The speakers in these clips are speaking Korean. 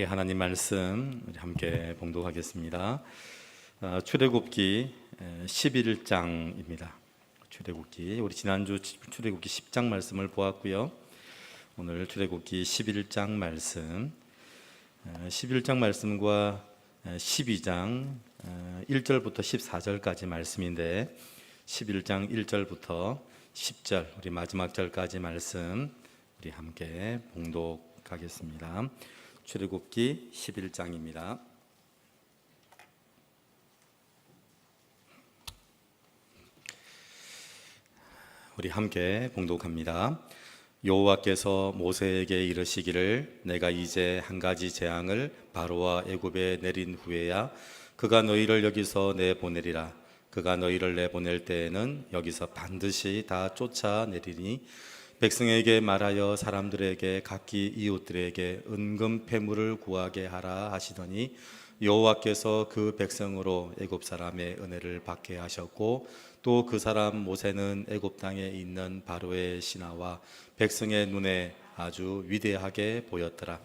우리 하나님 말씀 우리 함께 봉독하겠습니다. 출애굽기 11장입니다. 출애굽기 우리 지난주 출애굽기 10장 말씀을 보았고요. 오늘 출애굽기 11장 말씀 11장 말씀과 12장 1절부터 14절까지 말씀인데 11장 1절부터 10절 우리 마지막 절까지 말씀 우리 함께 봉독하겠습니다. 출애굽기 11장입니다. 우리 함께 봉독합니다. 여호와께서 모세에게 이르시기를 내가 이제 한 가지 재앙을 바로와 애굽에 내린 후에야 그가 너희를 여기서 내보내리라. 그가 너희를 내보낼 때에는 여기서 반드시 다 쫓아내리니 백성에게 말하여 사람들에게 각기 이웃들에게 은금 패물을 구하게 하라 하시더니 여호와께서 그 백성으로 애굽 사람의 은혜를 받게 하셨고 또 그 사람 모세는 애굽 땅에 있는 바로의 신하와 백성의 눈에 아주 위대하게 보였더라.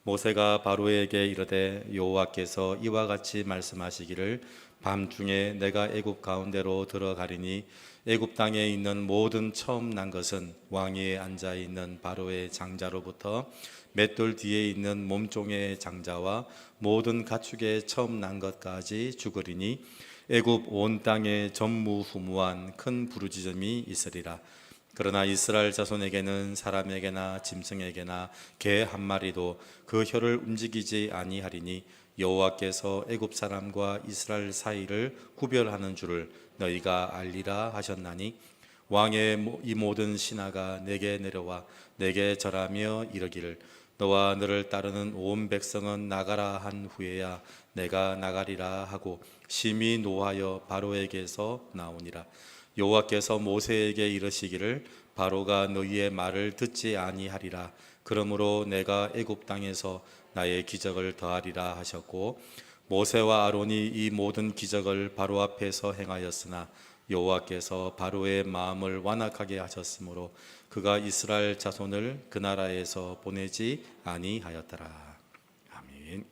모세가 바로에게 이르되 여호와께서 이와 같이 말씀하시기를 밤중에 내가 애굽 가운데로 들어가리니 애굽 땅에 있는 모든 처음 난 것은 왕위에 앉아 있는 바로의 장자로부터 맷돌 뒤에 있는 몸종의 장자와 모든 가축의 처음 난 것까지 죽으리니 애굽 온 땅에 전무후무한 큰 부르짖음이 있으리라. 그러나 이스라엘 자손에게는 사람에게나 짐승에게나 개 한 마리도 그 혀를 움직이지 아니하리니 여호와께서 애굽 사람과 이스라엘 사이를 구별하는 줄을 너희가 알리라 하셨나니 왕의 이 모든 신하가 내게 내려와 내게 절하며 이르기를 너와 너를 따르는 온 백성은 나가라 한 후에야 내가 나가리라 하고 심히 노하여 바로에게서 나오니라. 여호와께서 모세에게 이르시기를 바로가 너희의 말을 듣지 아니하리라. 그러므로 내가 애굽 땅에서 나의 기적을 더하리라 하셨고 모세와 아론이 이 모든 기적을 바로 앞에서 행하였으나 여호와께서 바로의 마음을 완악하게 하셨으므로 그가 이스라엘 자손을 그 나라에서 보내지 아니하였더라. 아멘.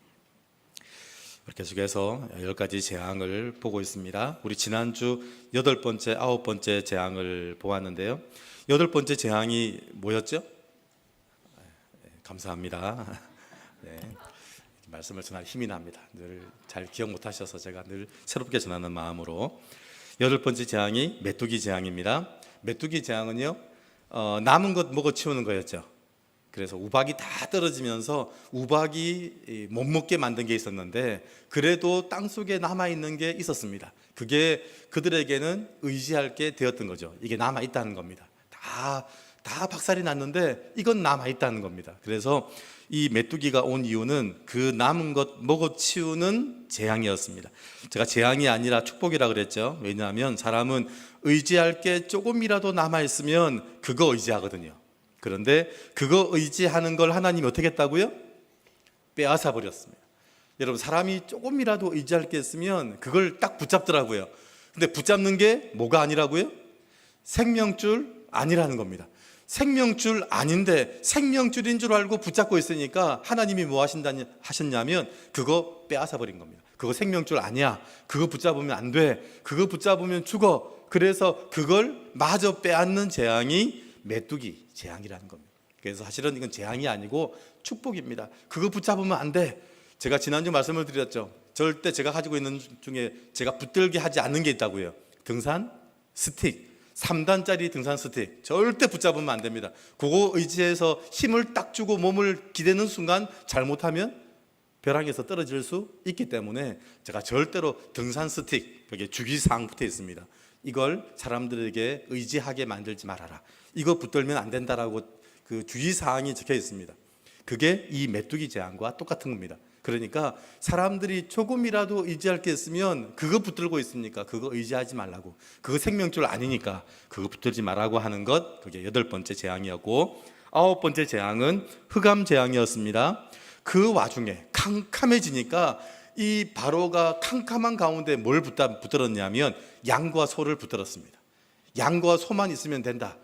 계속해서 10가지 재앙을 보고 있습니다. 우리 지난주 8번째, 9번째 재앙을 보았는데요. 8번째 재앙이 뭐였죠? 감사합니다. 네, 말씀을 전할 힘이 납니다. 늘 잘 기억 못하셔서 제가 늘 새롭게 전하는 마음으로 8번째 재앙이 메뚜기 재앙입니다. 메뚜기 재앙은요 남은 것 먹어 치우는 거였죠. 그래서 우박이 다 떨어지면서 우박이 못 먹게 만든 게 있었는데 그래도 땅속에 남아있는 게 있었습니다. 그게 그들에게는 의지할 게 되었던 거죠. 이게 남아있다는 겁니다. 다 박살이 났는데 이건 남아있다는 겁니다. 그래서 이 메뚜기가 온 이유는 그 남은 것 먹어치우는 재앙이었습니다. 제가 재앙이 아니라 축복이라 그랬죠. 왜냐하면 사람은 의지할 게 조금이라도 남아있으면 그거 의지하거든요. 그런데 그거 의지하는 걸 하나님이 어떻게 했다고요? 빼앗아 버렸습니다. 여러분 사람이 조금이라도 의지할 게 있으면 그걸 딱 붙잡더라고요. 근데 붙잡는 게 뭐가 아니라고요? 생명줄 아니라는 겁니다. 생명줄 아닌데 생명줄인 줄 알고 붙잡고 있으니까 하나님이 뭐 하셨냐면 그거 빼앗아 버린 겁니다. 그거 생명줄 아니야. 그거 붙잡으면 안 돼. 그거 붙잡으면 죽어. 그래서 그걸 마저 빼앗는 재앙이 메뚜기 재앙이라는 겁니다. 그래서 사실은 이건 재앙이 아니고 축복입니다. 그거 붙잡으면 안 돼. 제가 지난주 말씀을 드렸죠. 절대 제가 가지고 있는 중에 제가 붙들게 하지 않는 게 있다고요. 등산 스틱. 3단짜리 등산 스틱 절대 붙잡으면 안 됩니다. 그거 의지해서 힘을 딱 주고 몸을 기대는 순간 잘못하면 벼랑에서 떨어질 수 있기 때문에 제가 절대로 등산 스틱 여기에 주의사항 붙어 있습니다. 이걸 사람들에게 의지하게 만들지 말아라. 이거 붙들면 안 된다라고 그 주의사항이 적혀 있습니다. 그게 이 메뚜기 재앙과 똑같은 겁니다. 그러니까 사람들이 조금이라도 의지할 게 있으면 그거 붙들고 있으니까 그거 의지하지 말라고. 그거 생명줄 아니니까 그거 붙들지 말라고 하는 것. 그게 8번째 재앙이었고 9번째 재앙은 흑암 재앙이었습니다. 그 와중에 캄캄해지니까 이 바로가 캄캄한 가운데 뭘 붙들었냐면 양과 소를 붙들었습니다. 양과 소만 있으면 된다.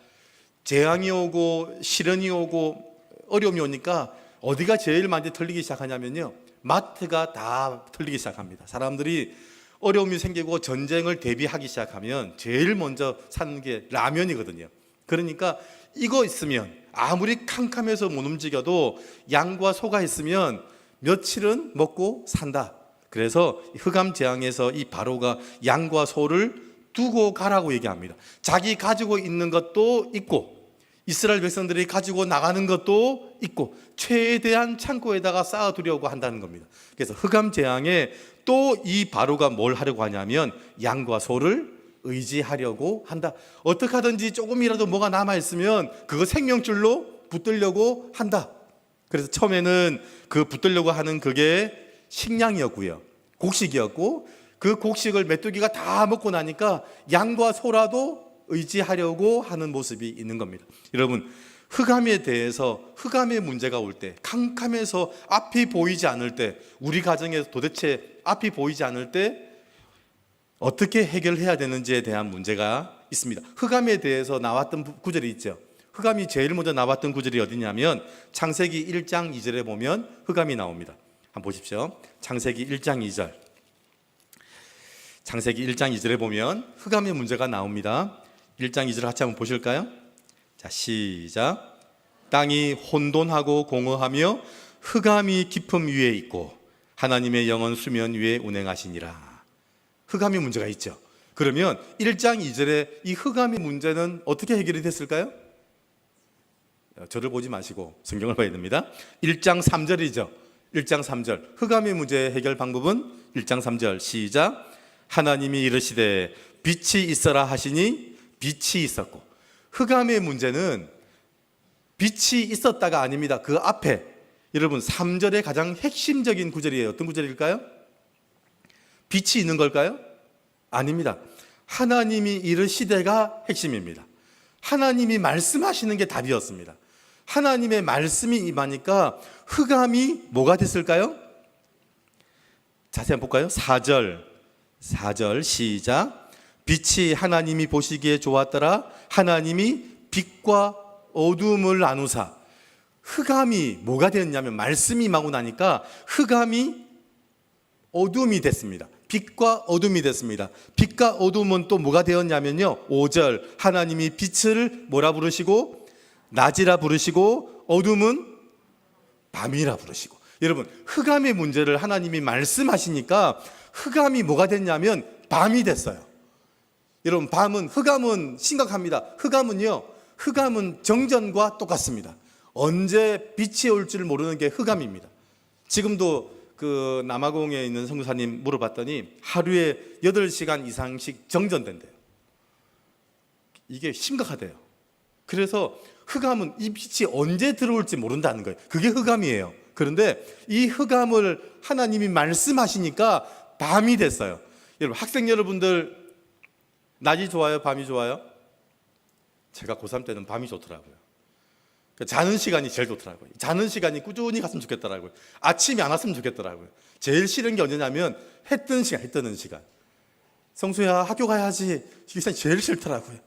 재앙이 오고 시련이 오고 어려움이 오니까 어디가 제일 많이 틀리기 시작하냐면요, 마트가 다 틀리기 시작합니다. 사람들이 어려움이 생기고 전쟁을 대비하기 시작하면 제일 먼저 사는 게 라면이거든요. 그러니까 이거 있으면 아무리 캄캄해서 못 움직여도 양과 소가 있으면 며칠은 먹고 산다. 그래서 흑암재앙에서 이 바로가 양과 소를 두고 가라고 얘기합니다. 자기 가지고 있는 것도 있고 이스라엘 백성들이 가지고 나가는 것도 있고 최대한 창고에다가 쌓아두려고 한다는 겁니다. 그래서 흑암재앙에 또 이 바로가 뭘 하려고 하냐면 양과 소를 의지하려고 한다. 어떻게 하든지 조금이라도 뭐가 남아있으면 그거 생명줄로 붙들려고 한다. 그래서 처음에는 그 붙들려고 하는 그게 식량이었고요, 곡식이었고, 그 곡식을 메뚜기가 다 먹고 나니까 양과 소라도 의지하려고 하는 모습이 있는 겁니다. 여러분, 흑암에 대해서, 흑암의 문제가 올 때, 캄캄해서 앞이 보이지 않을 때, 우리 가정에서 도대체 앞이 보이지 않을 때 어떻게 해결해야 되는지에 대한 문제가 있습니다. 흑암에 대해서 나왔던 구절이 있죠. 흑암이 제일 먼저 나왔던 구절이 어디냐면 창세기 1장 2절에 보면 흑암이 나옵니다. 한번 보십시오. 창세기 1장 2절. 창세기 1장 2절에 보면 흑암의 문제가 나옵니다. 1장 2절 같이 한번 보실까요? 자, 시작. 땅이 혼돈하고 공허하며 흑암이 깊음 위에 있고 하나님의 영은 수면 위에 운행하시니라. 흑암의 문제가 있죠. 그러면 1장 2절에 이 흑암의 문제는 어떻게 해결이 됐을까요? 저를 보지 마시고 성경을 봐야 됩니다. 1장 3절이죠. 1장 3절. 흑암의 문제 해결 방법은 1장 3절 시작. 하나님이 이르시되 빛이 있어라 하시니 빛이 있었고. 흑암의 문제는 빛이 있었다가 아닙니다. 그 앞에 여러분 3절의 가장 핵심적인 구절이에요. 어떤 구절일까요? 빛이 있는 걸까요? 아닙니다. 하나님이 이르시되가 핵심입니다. 하나님이 말씀하시는 게 답이었습니다. 하나님의 말씀이 임하니까 흑암이 뭐가 됐을까요? 자세히 한번 볼까요? 4절 시작. 빛이 하나님이 보시기에 좋았더라. 하나님이 빛과 어둠을 나누사. 흑암이 뭐가 되었냐면 말씀이 임하고 나니까 흑암이 어둠이 됐습니다. 빛과 어둠이 됐습니다. 빛과 어둠은 또 뭐가 되었냐면요, 5절 하나님이 빛을 뭐라 부르시고 낮이라 부르시고 어둠은 밤이라 부르시고. 여러분, 흑암의 문제를 하나님이 말씀하시니까 흑암이 뭐가 됐냐면 밤이 됐어요. 여러분, 흑암은 심각합니다. 흑암은 정전과 똑같습니다. 언제 빛이 올 줄 모르는 게 흑암입니다. 지금도 그 남아공에 있는 선교사님 물어봤더니 하루에 8시간 이상씩 정전된대요. 이게 심각하대요. 그래서 흑암은 이 빛이 언제 들어올지 모른다는 거예요. 그게 흑암이에요. 그런데 이 흑암을 하나님이 말씀하시니까 밤이 됐어요. 여러분, 학생 여러분들 낮이 좋아요? 밤이 좋아요? 제가 고3 때는 밤이 좋더라고요. 자는 시간이 제일 좋더라고요. 자는 시간이 꾸준히 갔으면 좋겠더라고요. 아침이 안 왔으면 좋겠더라고요. 제일 싫은 게 언제냐면 해 뜨는 시간. 성수야, 학교 가야지. 이게 제일 싫더라고요.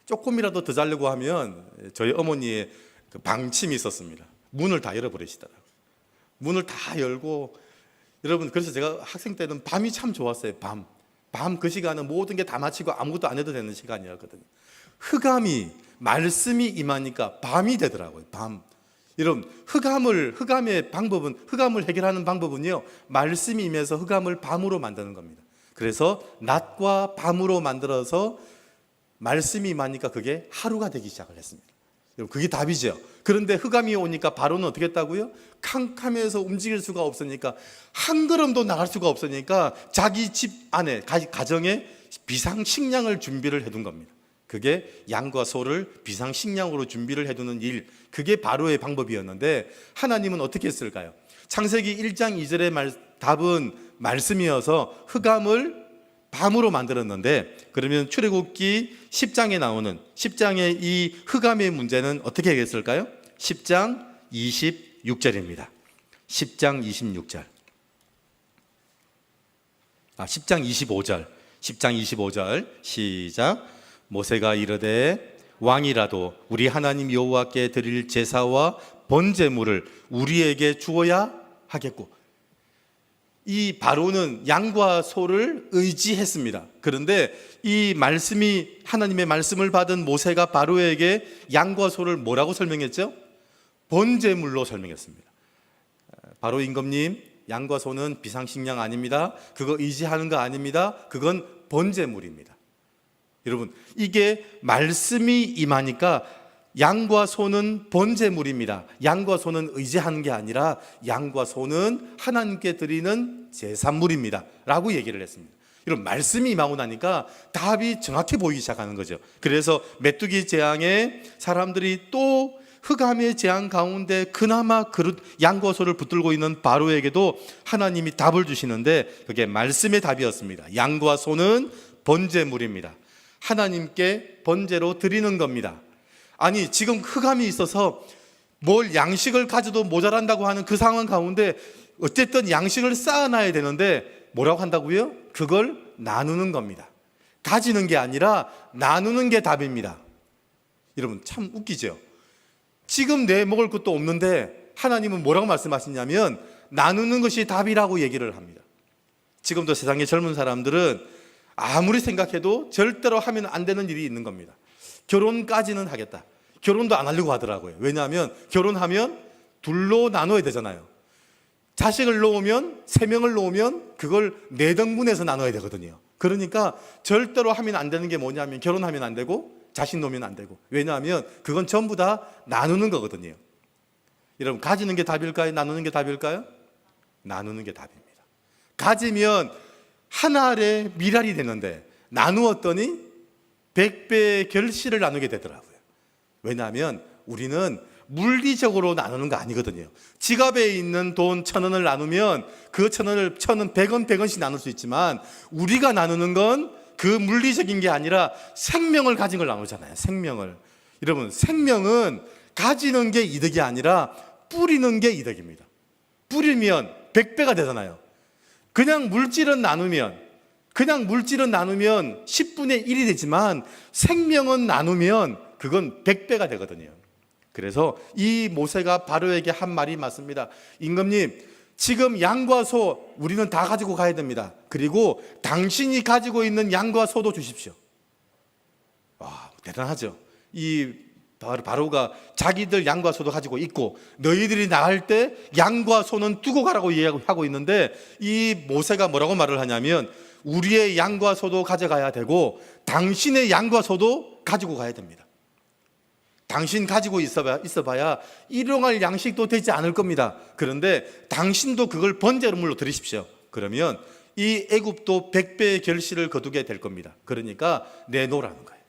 조금이라도 더 자려고 하면 저희 어머니의 그 방침이 있었습니다. 문을 다 열어버리시더라고요. 문을 다 열고. 여러분, 그래서 제가 학생 때는 밤이 참 좋았어요. 밤 그 시간은 모든 게 다 마치고 아무것도 안 해도 되는 시간이었거든요. 흑암이 말씀이 임하니까 밤이 되더라고요. 밤. 여러분, 흑암을 해결하는 방법은요, 말씀이 임해서 흑암을 밤으로 만드는 겁니다. 그래서 낮과 밤으로 만들어서 말씀이 임하니까 그게 하루가 되기 시작을 했습니다. 여러분, 그게 답이죠. 그런데 흑암이 오니까 바로는 어떻게 했다고요? 캄캄해서 움직일 수가 없으니까, 한 걸음도 나갈 수가 없으니까 자기 집 안에, 가정에 비상식량을 준비를 해둔 겁니다. 그게 양과 소를 비상식량으로 준비를 해두는 일, 그게 바로의 방법이었는데 하나님은 어떻게 했을까요? 창세기 1장 2절의 답은 말씀이어서 흑암을 밤으로 만들었는데, 그러면 출애굽기 10장에 나오는 10장의 이 흑암의 문제는 어떻게 해결했을까요? 10장 26절입니다. 10장 26절. 10장 25절. 10장 25절 시작. 모세가 이르되 왕이라도 우리 하나님 여호와께 드릴 제사와 번제물을 우리에게 주어야 하겠고, 이 바로는 양과 소를 의지했습니다. 그런데 이 말씀이, 하나님의 말씀을 받은 모세가 바로에게 양과 소를 뭐라고 설명했죠? 번제물로 설명했습니다. 바로 임금님, 양과 소는 비상식량 아닙니다. 그거 의지하는 거 아닙니다. 그건 번제물입니다. 여러분, 이게 말씀이 임하니까 양과 소는 번제물입니다. 양과 소는 의지하는 게 아니라 양과 소는 하나님께 드리는 제산물입니다 라고 얘기를 했습니다. 여러분, 말씀이 임하고 나니까 답이 정확히 보이기 시작하는 거죠. 그래서 메뚜기 재앙에 사람들이 또 흑암의 재앙 가운데 그나마 양과 소를 붙들고 있는 바로에게도 하나님이 답을 주시는데, 그게 말씀의 답이었습니다. 양과 소는 번제물입니다. 하나님께 번제로 드리는 겁니다. 아니, 지금 흑암이 있어서 뭘 양식을 가져도 모자란다고 하는 그 상황 가운데 어쨌든 양식을 쌓아놔야 되는데 뭐라고 한다고요? 그걸 나누는 겁니다. 가지는 게 아니라 나누는 게 답입니다. 여러분, 참 웃기죠? 지금 내 먹을 것도 없는데 하나님은 뭐라고 말씀하시냐면 나누는 것이 답이라고 얘기를 합니다. 지금도 세상의 젊은 사람들은 아무리 생각해도 절대로 하면 안 되는 일이 있는 겁니다. 결혼까지는 하겠다. 결혼도 안 하려고 하더라고요. 왜냐하면 결혼하면 둘로 나눠야 되잖아요. 자식을 놓으면, 3명을 놓으면 그걸 4등분해서 나눠야 되거든요. 그러니까 절대로 하면 안 되는 게 뭐냐면 결혼하면 안 되고 자식 놓으면 안 되고. 왜냐하면 그건 전부 다 나누는 거거든요. 여러분, 가지는 게 답일까요? 나누는 게 답일까요? 나누는 게 답입니다. 가지면 하나 아래 미랄이 되는데 나누었더니 100배의 결실을 나누게 되더라고요. 왜냐하면 우리는 물리적으로 나누는 거 아니거든요. 지갑에 있는 돈 1,000원을 나누면 그 1,000원을 1,000원, 100원씩 나눌 수 있지만 우리가 나누는 건 그 물리적인 게 아니라 생명을 가진 걸 나누잖아요. 생명을. 여러분, 생명은 가지는 게 이득이 아니라 뿌리는 게 이득입니다. 뿌리면 100배가 되잖아요. 그냥 물질은 나누면 10분의 1이 되지만 생명은 나누면 그건 100배가 되거든요. 그래서 이 모세가 바로에게 한 말이 맞습니다. 임금님, 지금 양과 소 우리는 다 가지고 가야 됩니다. 그리고 당신이 가지고 있는 양과 소도 주십시오. 와, 대단하죠. 이 바로가 자기들 양과 소도 가지고 있고 너희들이 나갈 때 양과 소는 두고 가라고 이야기하고 있는데, 이 모세가 뭐라고 말을 하냐면 우리의 양과 소도 가져가야 되고 당신의 양과 소도 가지고 가야 됩니다. 당신 가지고 있어봐야 일용할 양식도 되지 않을 겁니다. 그런데 당신도 그걸 번제물로 드리십시오. 그러면 이 애굽도 100배의 결실을 거두게 될 겁니다. 그러니까 내놓으라는 거예요.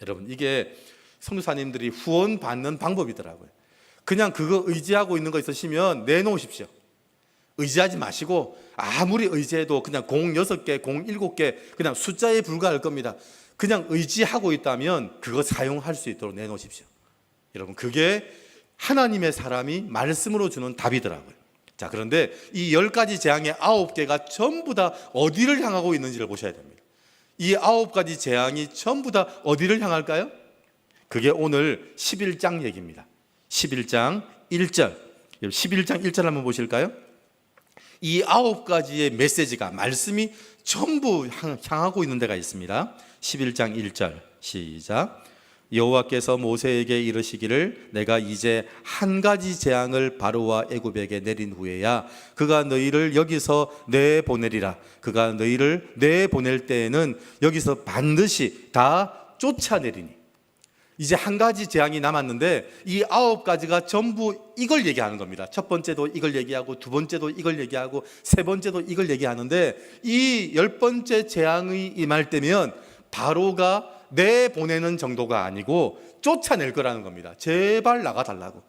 여러분, 이게 선교사님들이 후원 받는 방법이더라고요. 그냥 그거 의지하고 있는 거 있으시면 내놓으십시오. 의지하지 마시고 아무리 의지해도 그냥 공 6개, 공 7개 그냥 숫자에 불과할 겁니다. 그냥 의지하고 있다면 그거 사용할 수 있도록 내놓으십시오. 여러분, 그게 하나님의 사람이 말씀으로 주는 답이더라고요. 자, 그런데 이 10가지 재앙의 9개가 전부 다 어디를 향하고 있는지를 보셔야 됩니다. 이 9가지 재앙이 전부 다 어디를 향할까요? 그게 오늘 11장 얘기입니다. 11장 1절. 11장 1절 한번 보실까요? 이 9가지의 메시지가, 말씀이 전부 향하고 있는 데가 있습니다. 11장 1절 시작. 여호와께서 모세에게 이르시기를 내가 이제 한 가지 재앙을 바로와 애굽에게 내린 후에야 그가 너희를 여기서 내보내리라. 그가 너희를 내보낼 때에는 여기서 반드시 다 쫓아내리니. 이제 한 가지 재앙이 남았는데 이 9가지가 전부 이걸 얘기하는 겁니다. 첫 번째도 이걸 얘기하고 두 번째도 이걸 얘기하고 세 번째도 이걸 얘기하는데, 이 10번째 재앙이 임할 때면 바로가 내보내는 정도가 아니고 쫓아낼 거라는 겁니다. 제발 나가달라고.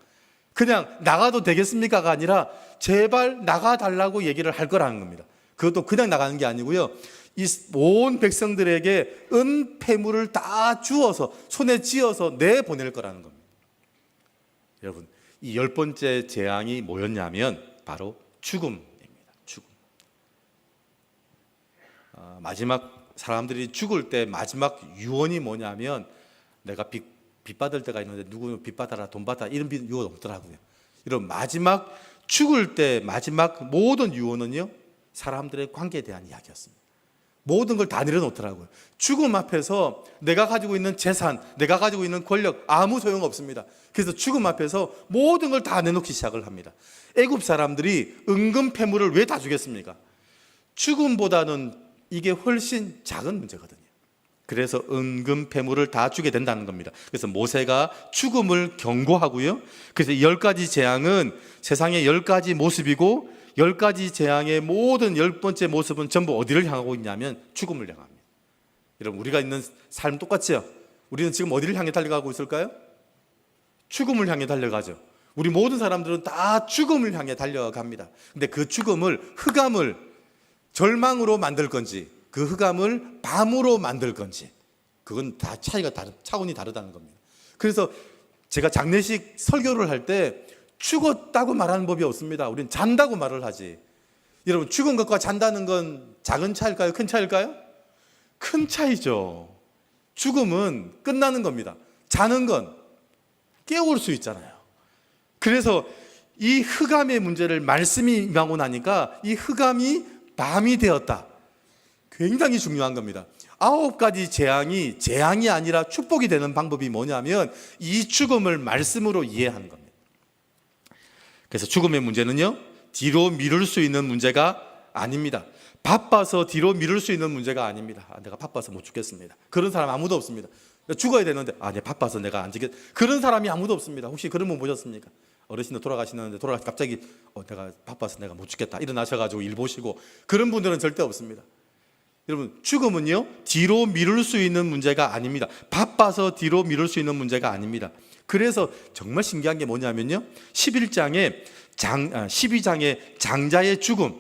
그냥 나가도 되겠습니까가 아니라 제발 나가달라고 얘기를 할 거라는 겁니다. 그것도 그냥 나가는 게 아니고요, 이 온 백성들에게 은폐물을 다 주어서 손에 쥐어서 내보낼 거라는 겁니다. 여러분, 이 10번째 재앙이 뭐였냐면 바로 죽음입니다. 죽음. 마지막 사람들이 죽을 때 마지막 유언이 뭐냐면 내가 빚 받을 때가 있는데 누구 빚 받아라, 돈 받아라 이런 유언 없더라고요. 이런 마지막 죽을 때 마지막 모든 유언은요, 사람들의 관계에 대한 이야기였습니다. 모든 걸 다 내려놓더라고요. 죽음 앞에서 내가 가지고 있는 재산, 내가 가지고 있는 권력 아무 소용 없습니다. 그래서 죽음 앞에서 모든 걸 다 내놓기 시작을 합니다. 애굽 사람들이 은금 패물을 왜 다 주겠습니까? 죽음보다는 이게 훨씬 작은 문제거든요. 그래서 은금 패물을 다 주게 된다는 겁니다. 그래서 모세가 죽음을 경고하고요. 그래서 10가지 재앙은 세상의 10가지 모습이고 10가지 재앙의 모든 10번째 모습은 전부 어디를 향하고 있냐면 죽음을 향합니다. 여러분, 우리가 있는 삶 똑같죠? 우리는 지금 어디를 향해 달려가고 있을까요? 죽음을 향해 달려가죠. 우리 모든 사람들은 다 죽음을 향해 달려갑니다. 근데 그 죽음을, 흑암을 절망으로 만들 건지 그 흑암을 밤으로 만들 건지, 그건 다 차원이 다르다는 겁니다. 그래서 제가 장례식 설교를 할 때 죽었다고 말하는 법이 없습니다. 우리는 잔다고 말을 하지. 여러분, 죽은 것과 잔다는 건 작은 차일까요? 큰 차일까요? 큰 차이죠. 죽음은 끝나는 겁니다. 자는 건 깨울 수 있잖아요. 그래서 이 흑암의 문제를 말씀이 임하고 나니까 이 흑암이 밤이 되었다. 굉장히 중요한 겁니다. 9가지 재앙이 아니라 축복이 되는 방법이 뭐냐면 이 죽음을 말씀으로 이해하는 겁니다. 그래서 죽음의 문제는요, 뒤로 미룰 수 있는 문제가 아닙니다. 바빠서 뒤로 미룰 수 있는 문제가 아닙니다. 내가 바빠서 못 죽겠습니다. 그런 사람 아무도 없습니다. 죽어야 되는데 내가 바빠서 내가 안 죽겠. 그런 사람이 아무도 없습니다. 혹시 그런 분 보셨습니까? 어르신들 돌아가시는데 갑자기 내가 바빠서 내가 못 죽겠다 일어나셔가지고 일 보시고, 그런 분들은 절대 없습니다. 여러분, 죽음은요, 뒤로 미룰 수 있는 문제가 아닙니다. 바빠서 뒤로 미룰 수 있는 문제가 아닙니다. 그래서 정말 신기한 게 뭐냐면요, 12장의 장자의 죽음,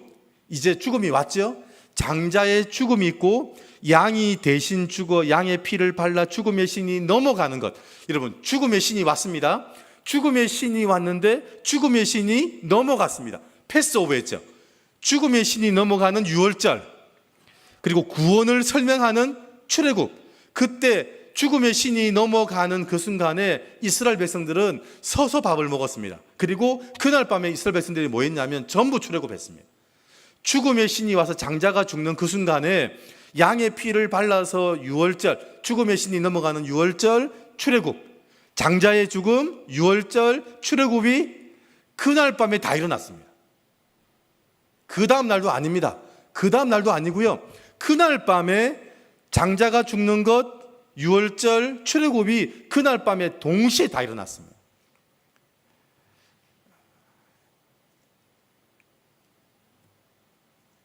이제 죽음이 왔죠. 장자의 죽음이 있고 양이 대신 죽어 양의 피를 발라 죽음의 신이 넘어가는 것. 여러분, 죽음의 신이 왔습니다. 죽음의 신이 왔는데 죽음의 신이 넘어갔습니다. 패스오버했죠. 죽음의 신이 넘어가는 유월절, 그리고 구원을 설명하는 출애굽. 그때 죽음의 신이 넘어가는 그 순간에 이스라엘 백성들은 서서 밥을 먹었습니다. 그리고 그날 밤에 이스라엘 백성들이 뭐 했냐면 전부 출애굽했습니다. 죽음의 신이 와서 장자가 죽는 그 순간에 양의 피를 발라서 유월절, 죽음의 신이 넘어가는 유월절 출애굽, 장자의 죽음, 유월절 출애굽이 그날 밤에 다 일어났습니다. 그 다음 날도 아닙니다. 그 다음 날도 아니고요, 그날 밤에 장자가 죽는 것, 유월절 출애굽이 그날 밤에 동시에 다 일어났습니다.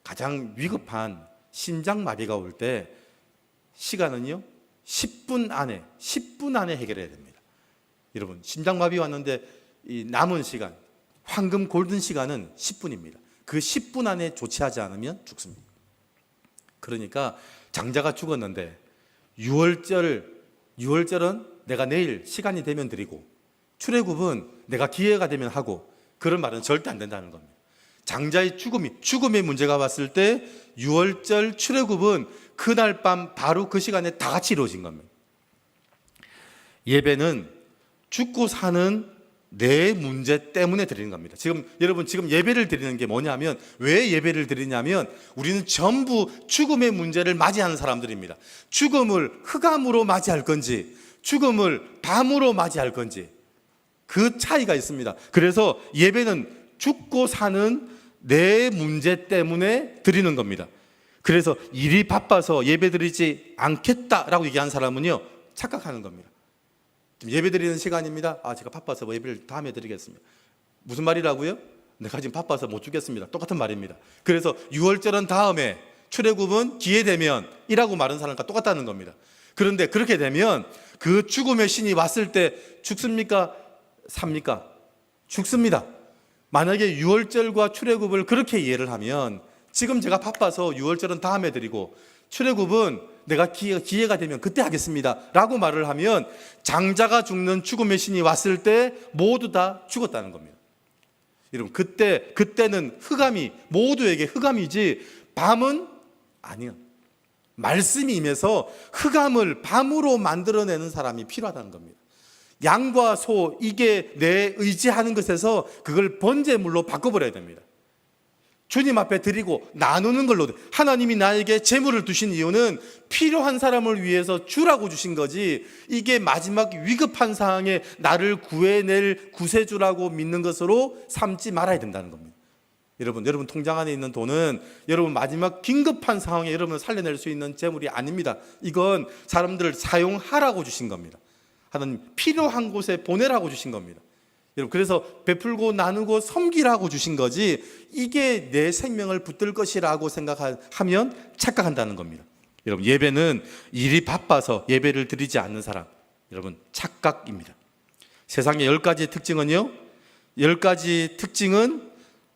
가장 위급한 심장마비가 올 때 시간은요, 10분 안에 해결해야 됩니다. 여러분, 심장마비 왔는데 이 남은 시간, 황금 골든 시간은 10분입니다. 그 10분 안에 조치하지 않으면 죽습니다. 그러니까 장자가 죽었는데 유월절은 내가 내일 시간이 되면 드리고 출애굽은 내가 기회가 되면 하고, 그런 말은 절대 안 된다는 겁니다. 장자의 죽음의 문제가 왔을 때 유월절 출애굽은 그날 밤 바로 그 시간에 다 같이 이루어진 겁니다. 예배는 죽고 사는 내 문제 때문에 드리는 겁니다. 여러분 예배를 드리는 게 뭐냐면, 왜 예배를 드리냐면 우리는 전부 죽음의 문제를 맞이하는 사람들입니다. 죽음을 흑암으로 맞이할 건지 죽음을 밤으로 맞이할 건지, 그 차이가 있습니다. 그래서 예배는 죽고 사는 내 문제 때문에 드리는 겁니다. 그래서 일이 바빠서 예배 드리지 않겠다라고 얘기한 사람은요, 착각하는 겁니다. 예배 드리는 시간입니다. 제가 바빠서 예배를 다음에 드리겠습니다. 무슨 말이라고요? 내가 지금 바빠서 못 주겠습니다. 똑같은 말입니다. 그래서 유월절은 다음에, 출애굽은 기회 되면 이라고 말하는 사람과 똑같다는 겁니다. 그런데 그렇게 되면 그 죽음의 신이 왔을 때 죽습니까? 삽니까? 죽습니다. 만약에 유월절과 출애굽을 그렇게 이해를 하면, 지금 제가 바빠서 유월절은 다음에 드리고 출애굽은 내가 기회가 되면 그때 하겠습니다 라고 말을 하면, 장자가 죽는 죽음의 신이 왔을 때 모두 다 죽었다는 겁니다. 여러분, 그때는 흑암이, 모두에게 흑암이지 밤은 아니에요. 말씀이 임해서 흑암을 밤으로 만들어내는 사람이 필요하다는 겁니다. 양과 소, 이게 내 의지하는 것에서 그걸 번제물로 바꿔버려야 됩니다. 주님 앞에 드리고 나누는 걸로. 하나님이 나에게 재물을 두신 이유는 필요한 사람을 위해서 주라고 주신 거지, 이게 마지막 위급한 상황에 나를 구해낼 구세주라고 믿는 것으로 삼지 말아야 된다는 겁니다. 여러분 통장 안에 있는 돈은 여러분 마지막 긴급한 상황에 여러분을 살려낼 수 있는 재물이 아닙니다. 이건 사람들을 사용하라고 주신 겁니다. 하나님 필요한 곳에 보내라고 주신 겁니다. 여러분, 그래서 베풀고 섬기라고 주신 거지, 이게 내 생명을 붙들 것이라고 생각하면 착각한다는 겁니다. 여러분, 예배는 일이 바빠서 예배를 드리지 않는 사람, 여러분 착각입니다. 세상의 10가지 특징은요, 10가지 특징은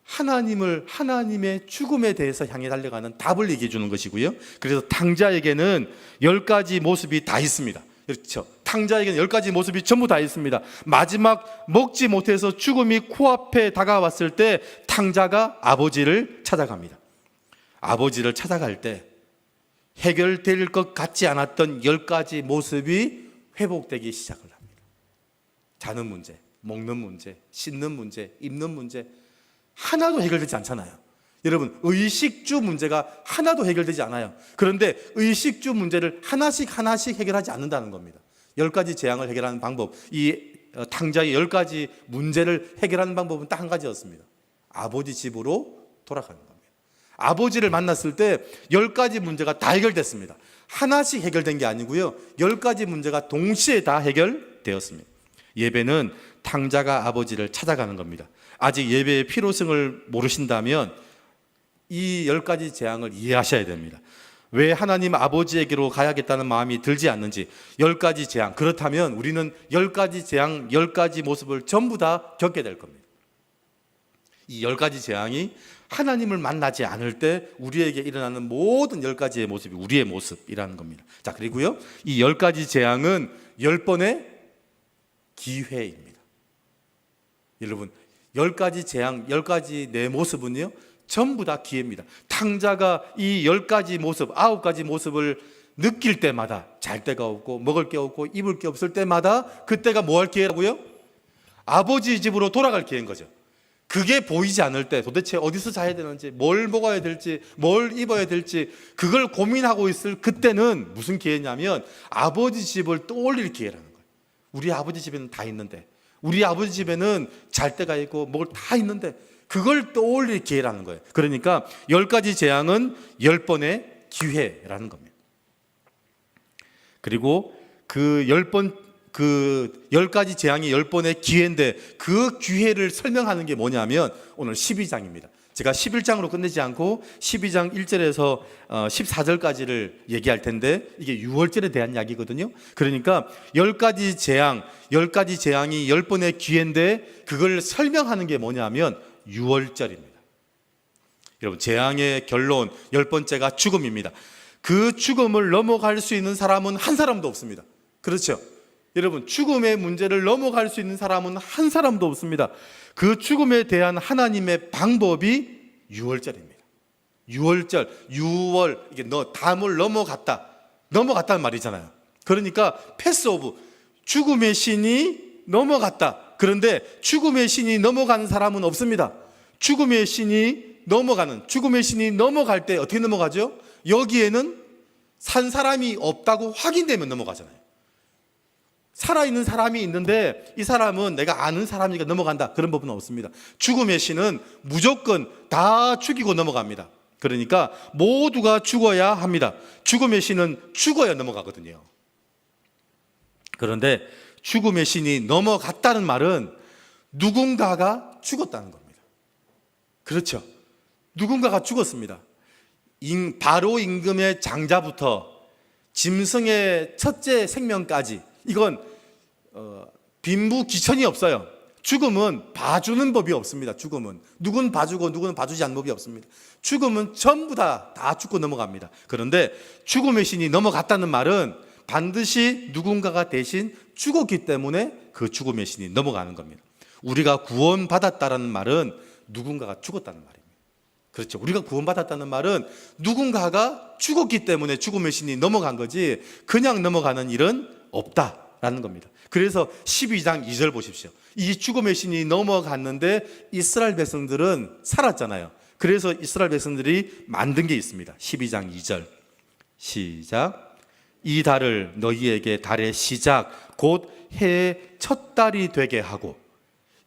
하나님의 죽음에 대해서 향해 달려가는 답을 얘기해 주는 것이고요. 그래서 탕자에게는 10가지 모습이 다 있습니다. 그렇죠. 탕자에게는 10가지 모습이 전부 다 있습니다. 마지막 먹지 못해서 죽음이 코앞에 다가왔을 때 탕자가 아버지를 찾아갑니다. 아버지를 찾아갈 때 해결될 것 같지 않았던 10가지 모습이 회복되기 시작을 합니다. 자는 문제, 먹는 문제, 씻는 문제, 입는 문제, 하나도 해결되지 않잖아요. 여러분, 의식주 문제가 하나도 해결되지 않아요. 그런데 의식주 문제를 하나씩 해결하지 않는다는 겁니다. 10가지 재앙을 해결하는 방법, 이 탕자의 10가지 문제를 해결하는 방법은 딱 한 가지였습니다. 아버지 집으로 돌아가는 겁니다. 아버지를 만났을 때 10가지 문제가 다 해결됐습니다. 하나씩 해결된 게 아니고요, 10가지 문제가 동시에 다 해결되었습니다. 예배는 탕자가 아버지를 찾아가는 겁니다. 아직 예배의 필요성을 모르신다면 이 10가지 재앙을 이해하셔야 됩니다. 왜 하나님 아버지에게로 가야겠다는 마음이 들지 않는지, 10가지 재앙, 그렇다면 우리는 10가지 재앙, 10가지 모습을 전부 다 겪게 될 겁니다. 이 10가지 재앙이 하나님을 만나지 않을 때 우리에게 일어나는 모든 10가지의 모습이 우리의 모습이라는 겁니다. 자, 그리고요, 이 10가지 재앙은 10번의 기회입니다. 여러분, 10가지 재앙, 10가지 내 모습은요, 전부 다 기회입니다. 탕자가 이 10가지 모습, 9가지 모습을 느낄 때마다, 잘 데가 없고 먹을 게 없고 입을 게 없을 때마다, 그때가 뭐 할 기회라고요? 아버지 집으로 돌아갈 기회인 거죠. 그게 보이지 않을 때 도대체 어디서 자야 되는지, 뭘 먹어야 될지, 뭘 입어야 될지 그걸 고민하고 있을 그때는 무슨 기회냐면 아버지 집을 떠올릴 기회라는 거예요. 우리 아버지 집에는 다 있는데, 우리 아버지 집에는 잘 데가 있고 먹을 다 있는데, 그걸 떠올릴 기회라는 거예요. 그러니까 10가지 재앙은 10번의 기회라는 겁니다. 그리고 그 10가지 재앙이 10번의 기회인데, 그 기회를 설명하는 게 뭐냐면 오늘 12장입니다. 제가 11장으로 끝내지 않고 12장 1절에서 14절까지를 얘기할 텐데, 이게 6월절에 대한 이야기거든요. 그러니까 10가지 재앙, 10가지 재앙이 10번의 기회인데, 그걸 설명하는 게 뭐냐면 6월절입니다. 여러분, 재앙의 결론 10번째가 죽음입니다. 그 죽음을 넘어갈 수 있는 사람은 한 사람도 없습니다. 그렇죠? 여러분, 죽음의 문제를 넘어갈 수 있는 사람은 한 사람도 없습니다. 그 죽음에 대한 하나님의 방법이 6월절입니다. 6월절, 6월, 이게 담을 넘어갔다는 말이잖아요. 그러니까 패스오브, 죽음의 신이 넘어갔다. 그런데 죽음의 신이 넘어가는 사람은 없습니다. 죽음의 신이 넘어갈 때 어떻게 넘어가죠? 여기에는 산 사람이 없다고 확인되면 넘어가잖아요. 살아있는 사람이 있는데 이 사람은 내가 아는 사람이니까 넘어간다, 그런 법은 없습니다. 죽음의 신은 무조건 다 죽이고 넘어갑니다. 그러니까 모두가 죽어야 합니다. 죽음의 신은 죽어야 넘어가거든요. 그런데 죽음의 신이 넘어갔다는 말은 누군가가 죽었다는 겁니다. 그렇죠? 누군가가 죽었습니다. 바로 임금의 장자부터 짐승의 첫째 생명까지, 이건 빈부귀천이 없어요. 죽음은 봐주는 법이 없습니다. 죽음은 누군 봐주고 누구는 봐주지 않는 법이 없습니다. 죽음은 전부 다 죽고 넘어갑니다. 그런데 죽음의 신이 넘어갔다는 말은 반드시 누군가가 대신 죽었기 때문에 그 죽음의 신이 넘어가는 겁니다. 우리가 구원받았다는 말은 누군가가 죽었다는 말입니다. 그렇죠? 우리가 구원받았다는 말은 누군가가 죽었기 때문에 죽음의 신이 넘어간 거지, 그냥 넘어가는 일은 없다, 라는 겁니다. 그래서 12장 2절 보십시오. 이 죽음의 신이 넘어갔는데 이스라엘 백성들은 살았잖아요. 그래서 이스라엘 백성들이 만든 게 있습니다. 12장 2절 시작. 이 달을 너희에게 달의 시작 곧 해의 첫 달이 되게 하고.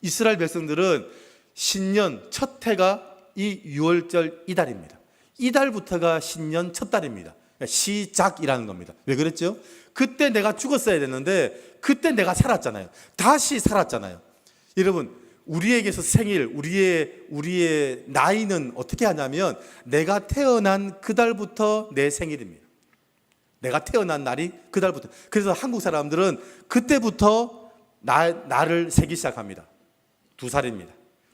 이스라엘 백성들은 신년 첫 해가 이 6월절 이달입니다. 이달부터가 신년 첫 달입니다. 시작이라는 겁니다. 왜 그랬죠? 그때 내가 죽었어야 됐는데 그때 내가 살았잖아요. 다시 살았잖아요. 여러분, 우리에게서 생일, 우리의 나이는 어떻게 하냐면 내가 태어난 그 달부터 내 생일입니다. 내가 태어난 날이 그 달부터. 그래서 한국 사람들은 그때부터 나를 세기 시작합니다. 2살입니다.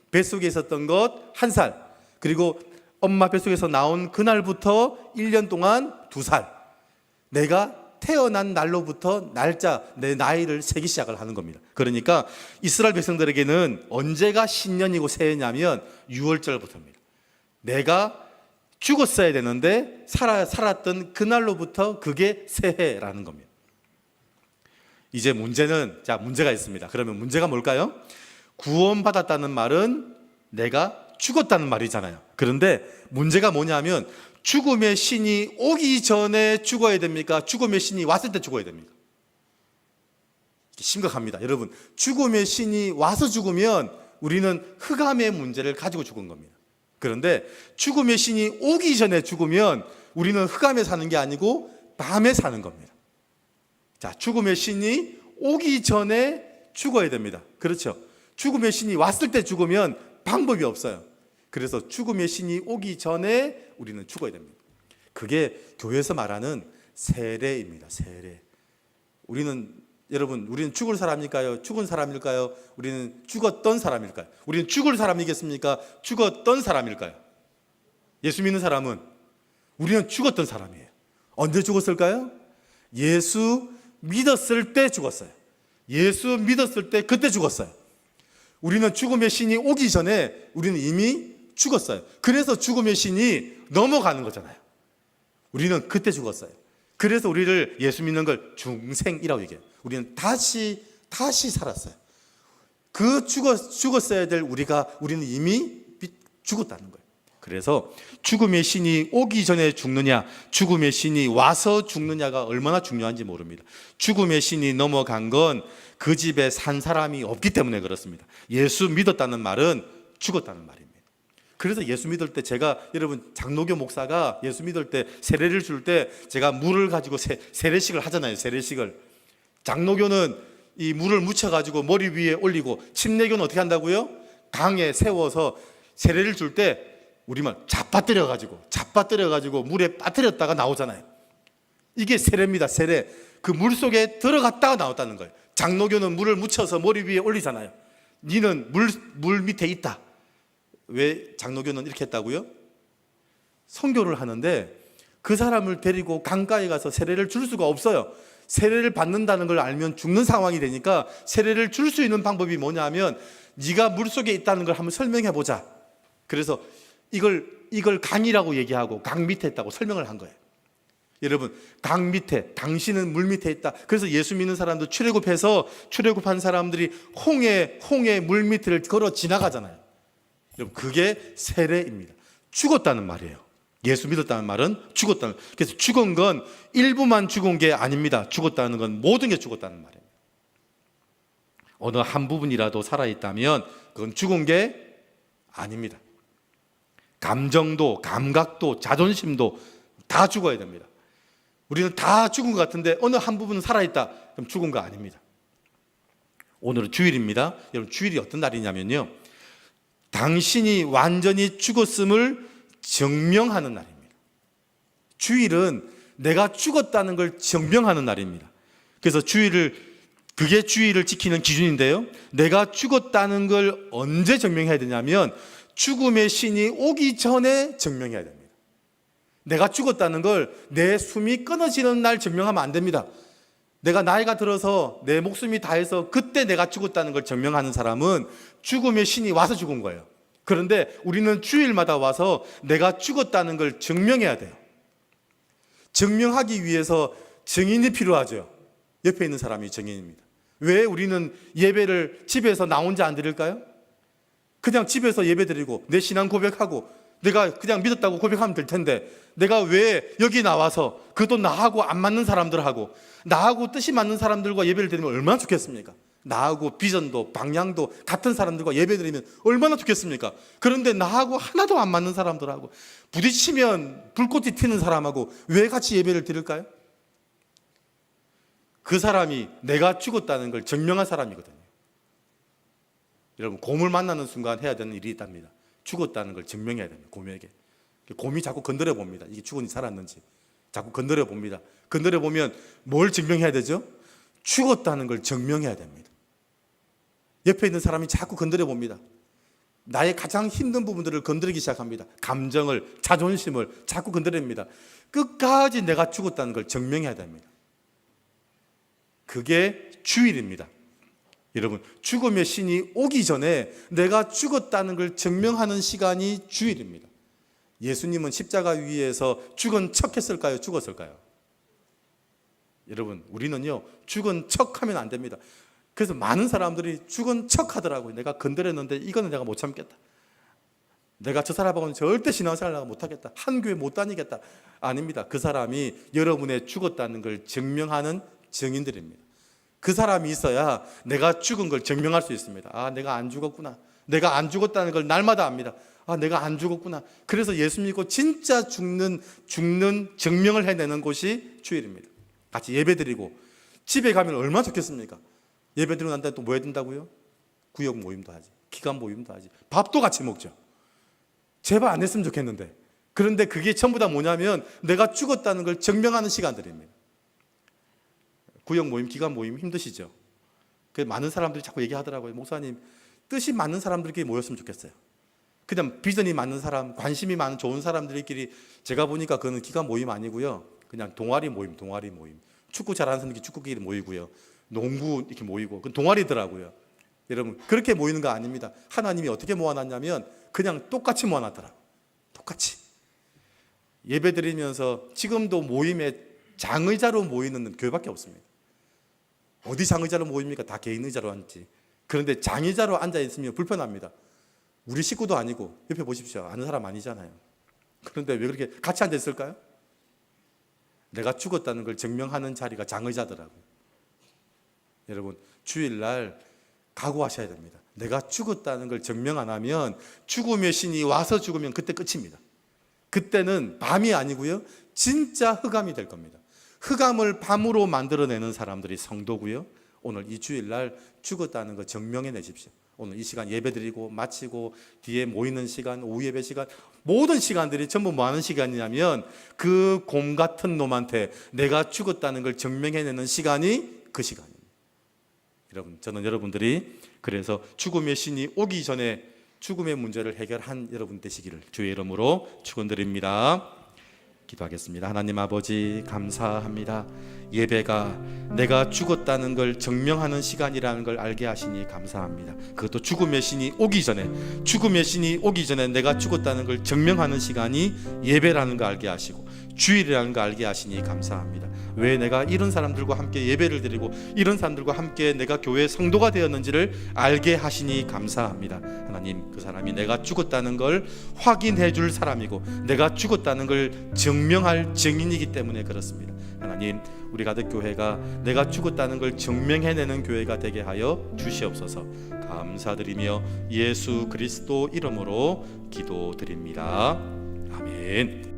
뱃속에 있었던 것 1살. 그리고 엄마 뱃속에서 나온 그날부터 1년 동안 2살. 내가 태어난 날로부터 날짜, 내 나이를 세기 시작을 하는 겁니다. 그러니까 이스라엘 백성들에게는 언제가 신년이고 새해냐면 6월절부터입니다. 내가 죽었어야 되는데 살았던 그날로부터 그게 새해라는 겁니다. 이제 문제가 있습니다. 그러면 문제가 뭘까요? 구원받았다는 말은 내가 죽었다는 말이잖아요. 그런데 문제가 뭐냐면 죽음의 신이 오기 전에 죽어야 됩니까? 죽음의 신이 왔을 때 죽어야 됩니까? 심각합니다. 여러분, 죽음의 신이 와서 죽으면 우리는 흑암의 문제를 가지고 죽은 겁니다. 그런데 죽음의 신이 오기 전에 죽으면 우리는 흑암에 사는 게 아니고 밤에 사는 겁니다. 자, 죽음의 신이 오기 전에 죽어야 됩니다. 그렇죠? 죽음의 신이 왔을 때 죽으면 방법이 없어요. 그래서 죽음의 신이 오기 전에 우리는 죽어야 됩니다. 그게 교회에서 말하는 세례입니다. 세례. 우리는 죽을 사람일까요? 죽은 사람일까요? 우리는 죽었던 사람일까요? 우리는 죽을 사람이겠습니까? 죽었던 사람일까요? 예수 믿는 사람은 우리는 죽었던 사람이에요. 언제 죽었을까요? 예수 믿었을 때 죽었어요. 예수 믿었을 때 그때 죽었어요. 우리는 죽음의 신이 오기 전에 우리는 이미 죽었어요. 그래서 죽음의 신이 넘어가는 거잖아요. 우리는 그때 죽었어요. 그래서 우리를 예수 믿는 걸 중생이라고 얘기해요. 우리는 다시 살았어요. 그 죽었어야 될 우리는 이미 죽었다는 거예요. 그래서 죽음의 신이 오기 전에 죽느냐, 죽음의 신이 와서 죽느냐가 얼마나 중요한지 모릅니다. 죽음의 신이 넘어간 건 그 집에 산 사람이 없기 때문에 그렇습니다. 예수 믿었다는 말은 죽었다는 말입니다. 그래서 예수 믿을 때 여러분 장로교 목사가 예수 믿을 때 세례를 줄 때 제가 물을 가지고 세례식을 하잖아요. 세례식을. 장로교는 이 물을 묻혀가지고 머리 위에 올리고, 침례교는 어떻게 한다고요? 강에 세워서 세례를 줄 때 우리말 잡아뜨려가지고 물에 빠뜨렸다가 나오잖아요. 이게 세례입니다. 세례. 그 물 속에 들어갔다가 나왔다는 거예요. 장로교는 물을 묻혀서 머리 위에 올리잖아요. 니는 물 밑에 있다. 왜 장로교는 이렇게 했다고요? 선교를 하는데 그 사람을 데리고 강가에 가서 세례를 줄 수가 없어요. 세례를 받는다는 걸 알면 죽는 상황이 되니까 세례를 줄 수 있는 방법이 뭐냐면 네가 물속에 있다는 걸 한번 설명해 보자. 그래서 이걸 강이라고 얘기하고 강 밑에 있다고 설명을 한 거예요. 여러분, 강 밑에, 당신은 물 밑에 있다. 그래서 예수 믿는 사람도 출애굽한 사람들이 홍해 물 밑을 걸어 지나가잖아요. 여러분, 그게 세례입니다. 죽었다는 말이에요. 예수 믿었다는 말은 죽었다는. 그래서 죽은 건 일부만 죽은 게 아닙니다. 죽었다는 건 모든 게 죽었다는 말이에요. 어느 한 부분이라도 살아있다면 그건 죽은 게 아닙니다. 감정도, 감각도, 자존심도 다 죽어야 됩니다. 우리는 다 죽은 것 같은데 어느 한 부분은 살아있다. 그럼 죽은 거 아닙니다. 오늘은 주일입니다. 여러분, 주일이 어떤 날이냐면요, 당신이 완전히 죽었음을 증명하는 날입니다. 주일은 내가 죽었다는 걸 증명하는 날입니다. 그래서 그게 주일을 지키는 기준인데요, 내가 죽었다는 걸 언제 증명해야 되냐면 죽음의 신이 오기 전에 증명해야 됩니다. 내가 죽었다는 걸 내 숨이 끊어지는 날 증명하면 안 됩니다. 내가 나이가 들어서 내 목숨이 다해서 그때 내가 죽었다는 걸 증명하는 사람은 죽음의 신이 와서 죽은 거예요. 그런데 우리는 주일마다 와서 내가 죽었다는 걸 증명해야 돼요. 증명하기 위해서 증인이 필요하죠. 옆에 있는 사람이 증인입니다. 왜 우리는 예배를 집에서 나 혼자 안 드릴까요? 그냥 집에서 예배 드리고 내 신앙 고백하고 내가 그냥 믿었다고 고백하면 될 텐데, 내가 왜 여기 나와서 그것도 나하고 안 맞는 사람들하고 나하고 뜻이 맞는 사람들과 예배를 드리면 얼마나 좋겠습니까? 나하고 비전도 방향도 같은 사람들과 예배 드리면 얼마나 좋겠습니까? 그런데 나하고 하나도 안 맞는 사람들하고 부딪히면 불꽃이 튀는 사람하고 왜 같이 예배를 드릴까요? 그 사람이 내가 죽었다는 걸 증명한 사람이거든요. 여러분, 곰을 만나는 순간 해야 되는 일이 있답니다. 죽었다는 걸 증명해야 됩니다. 곰에게. 곰이 자꾸 건드려 봅니다. 이게 죽었는지 살았는지 자꾸 건드려 봅니다. 건드려 보면 뭘 증명해야 되죠? 죽었다는 걸 증명해야 됩니다. 옆에 있는 사람이 자꾸 건드려 봅니다. 나의 가장 힘든 부분들을 건드리기 시작합니다. 감정을, 자존심을 자꾸 건드립니다. 끝까지 내가 죽었다는 걸 증명해야 됩니다. 그게 주일입니다. 여러분, 죽음의 신이 오기 전에 내가 죽었다는 걸 증명하는 시간이 주일입니다. 예수님은 십자가 위에서 죽은 척 했을까요? 죽었을까요? 여러분, 우리는요, 죽은 척 하면 안 됩니다. 그래서 많은 사람들이 죽은 척 하더라고요. 내가 건드렸는데 이거는 내가 못 참겠다. 내가 저 사람하고는 절대 신앙생활을 못 하겠다. 한 교회 못 다니겠다. 아닙니다. 그 사람이 여러분의 죽었다는 걸 증명하는 증인들입니다. 그 사람이 있어야 내가 죽은 걸 증명할 수 있습니다. 아, 내가 안 죽었구나. 내가 안 죽었다는 걸 날마다 압니다. 아, 내가 안 죽었구나. 그래서 예수 믿고 진짜 죽는 증명을 해내는 곳이 주일입니다. 같이 예배드리고 집에 가면 얼마나 좋겠습니까? 예배드리고 난 다음에 또 뭐 해야 된다고요? 구역 모임도 하지, 기관 모임도 하지, 밥도 같이 먹죠. 제발 안 했으면 좋겠는데. 그런데 그게 전부 다 뭐냐면 내가 죽었다는 걸 증명하는 시간들입니다. 구역 모임, 기관 모임 힘드시죠? 많은 사람들이 자꾸 얘기하더라고요. 목사님, 뜻이 맞는 사람들끼리 모였으면 좋겠어요. 그냥 비전이 맞는 사람, 관심이 많은 좋은 사람들끼리. 제가 보니까 그거는 기관 모임 아니고요, 그냥 동아리 모임. 축구 잘하는 사람들끼리 축구끼리 모이고요, 농구 이렇게 모이고, 그건 동아리더라고요. 여러분, 그렇게 모이는 거 아닙니다. 하나님이 어떻게 모아놨냐면 그냥 똑같이 모아놨더라고요. 똑같이 예배 드리면서. 지금도 모임에 장의자로 모이는 교회밖에 없습니다. 어디 장의자로 모입니까? 다 개인 의자로 앉지. 그런데 장의자로 앉아 있으면 불편합니다. 우리 식구도 아니고 옆에 보십시오. 아는 사람 아니잖아요. 그런데 왜 그렇게 같이 앉아 있을까요? 내가 죽었다는 걸 증명하는 자리가 장의자더라고요. 여러분, 주일날 각오하셔야 됩니다. 내가 죽었다는 걸 증명 안 하면 죽음의 신이 와서 죽으면 그때 끝입니다. 그때는 밤이 아니고요, 진짜 흑암이 될 겁니다. 흑암을 밤으로 만들어내는 사람들이 성도고요. 오늘 이 주일날 죽었다는 거 증명해 내십시오. 오늘 이 시간 예배드리고 마치고 뒤에 모이는 시간, 오후 예배 시간, 모든 시간들이 전부 뭐 하는 시간이냐면 그 곰 같은 놈한테 내가 죽었다는 걸 증명해내는 시간이 그 시간입니다. 여러분, 저는 여러분들이 그래서 죽음의 신이 오기 전에 죽음의 문제를 해결한 여러분 되시기를 주의 이름으로 축원드립니다. 기도하겠습니다. 하나님 아버지, 감사합니다. 예배가 내가 죽었다는 걸 증명하는 시간이라는 걸 알게 하시니 감사합니다. 그것도 죽음의 신이 오기 전에 내가 죽었다는 걸 증명하는 시간이 예배라는 걸 알게 하시고 주일이라는 걸 알게 하시니 감사합니다. 왜 내가 이런 사람들과 함께 예배를 드리고 이런 사람들과 함께 내가 교회의 성도가 되었는지를 알게 하시니 감사합니다. 하나님, 그 사람이 내가 죽었다는 걸 확인해 줄 사람이고 내가 죽었다는 걸 증명할 증인이기 때문에 그렇습니다. 하나님, 우리 가득교회가 내가 죽었다는 걸 증명해내는 교회가 되게 하여 주시옵소서. 감사드리며 예수 그리스도 이름으로 기도드립니다. 아멘.